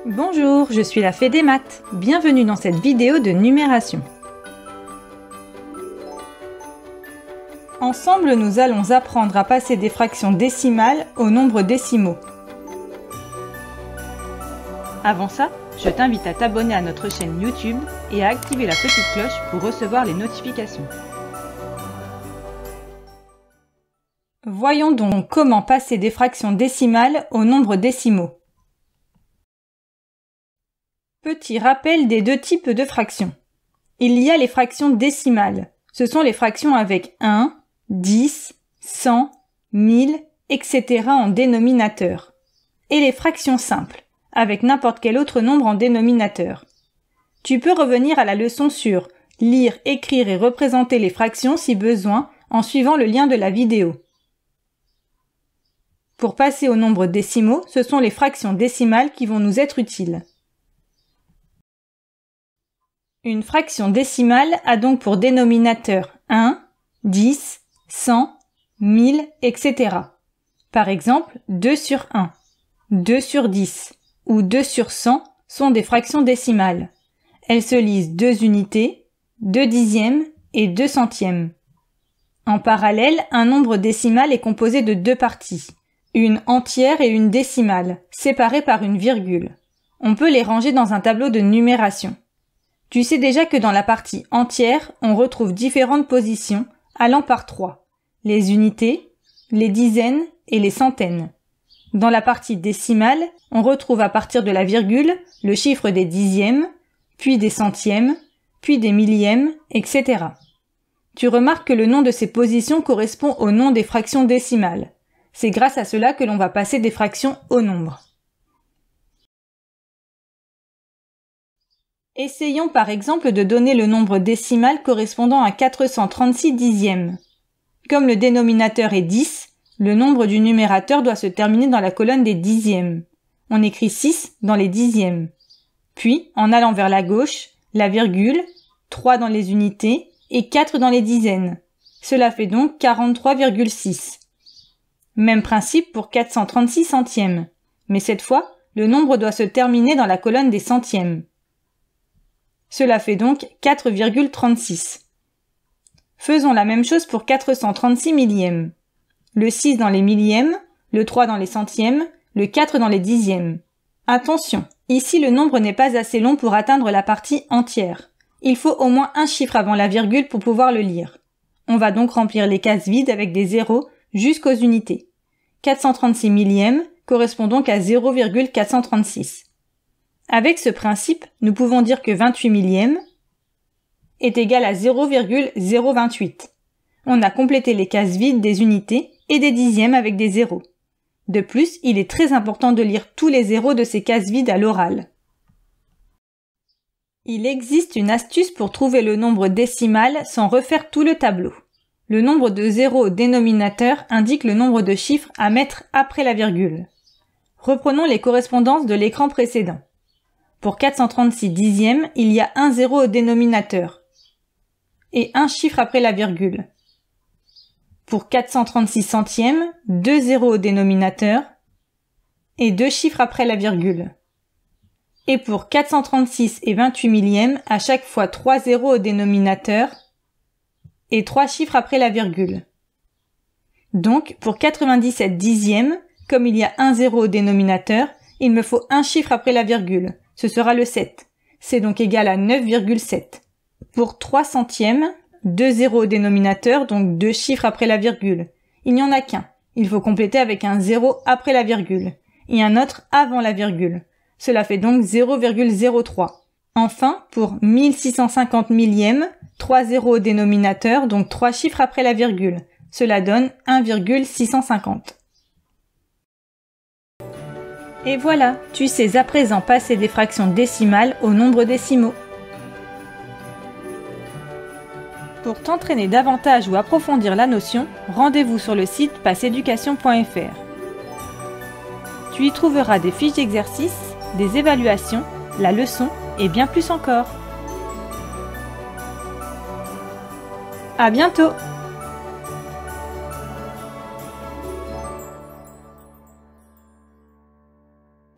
Bonjour, je suis la Fée des maths. Bienvenue dans cette vidéo de numération. Ensemble, nous allons apprendre à passer des fractions décimales aux nombres décimaux. Avant ça, je t'invite à t'abonner à notre chaîne YouTube et à activer la petite cloche pour recevoir les notifications. Voyons donc comment passer des fractions décimales aux nombres décimaux. Petit rappel des deux types de fractions. Il y a les fractions décimales. Ce sont les fractions avec 1, 10, 100, 1000, etc. en dénominateur. Et les fractions simples, avec n'importe quel autre nombre en dénominateur. Tu peux revenir à la leçon sur lire, écrire et représenter les fractions si besoin en suivant le lien de la vidéo. Pour passer aux nombres décimaux, ce sont les fractions décimales qui vont nous être utiles. Une fraction décimale a donc pour dénominateur 1, 10, 100, 1000, etc. Par exemple, 2 sur 1, 2 sur 10 ou 2 sur 100 sont des fractions décimales. Elles se lisent 2 unités, 2 dixièmes et 2 centièmes. En parallèle, un nombre décimal est composé de deux parties, une entière et une décimale, séparées par une virgule. On peut les ranger dans un tableau de numération. Tu sais déjà que dans la partie entière, on retrouve différentes positions allant par 3, les unités, les dizaines et les centaines. Dans la partie décimale, on retrouve à partir de la virgule le chiffre des dixièmes, puis des centièmes, puis des millièmes, etc. Tu remarques que le nom de ces positions correspond au nom des fractions décimales. C'est grâce à cela que l'on va passer des fractions au nombre. Essayons par exemple de donner le nombre décimal correspondant à 436 dixièmes. Comme le dénominateur est 10, le nombre du numérateur doit se terminer dans la colonne des dixièmes. On écrit 6 dans les dixièmes. Puis, en allant vers la gauche, la virgule, 3 dans les unités et 4 dans les dizaines. Cela fait donc 43,6. Même principe pour 436 centièmes. Mais cette fois, le nombre doit se terminer dans la colonne des centièmes. Cela fait donc 4,36. Faisons la même chose pour 436 millièmes. Le 6 dans les millièmes, le 3 dans les centièmes, le 4 dans les dixièmes. Attention, ici le nombre n'est pas assez long pour atteindre la partie entière. Il faut au moins un chiffre avant la virgule pour pouvoir le lire. On va donc remplir les cases vides avec des zéros jusqu'aux unités. 436 millièmes correspond donc à 0,436. Avec ce principe, nous pouvons dire que 28 millièmes est égal à 0,028. On a complété les cases vides des unités et des dixièmes avec des zéros. De plus, il est très important de lire tous les zéros de ces cases vides à l'oral. Il existe une astuce pour trouver le nombre décimal sans refaire tout le tableau. Le nombre de zéros au dénominateur indique le nombre de chiffres à mettre après la virgule. Reprenons les correspondances de l'écran précédent. Pour 436 dixièmes, il y a un zéro au dénominateur et un chiffre après la virgule. Pour 436 centièmes, 2 zéros au dénominateur et 2 chiffres après la virgule. Et pour 436 et 28 millièmes, à chaque fois 3 zéros au dénominateur et 3 chiffres après la virgule. Donc, pour 97 dixièmes, comme il y a un zéro au dénominateur, il me faut un chiffre après la virgule. Ce sera le 7. C'est donc égal à 9,7. Pour 3 centièmes, 2 zéros au dénominateur, donc 2 chiffres après la virgule. Il n'y en a qu'un. Il faut compléter avec un 0 après la virgule et un autre avant la virgule. Cela fait donc 0,03. Enfin, pour 1650 millièmes, 3 zéros au dénominateur, donc 3 chiffres après la virgule. Cela donne 1,650. Et voilà, tu sais à présent passer des fractions décimales aux nombres décimaux. Pour t'entraîner davantage ou approfondir la notion, rendez-vous sur le site passeeducation.fr. Tu y trouveras des fiches d'exercices, des évaluations, la leçon et bien plus encore. À bientôt!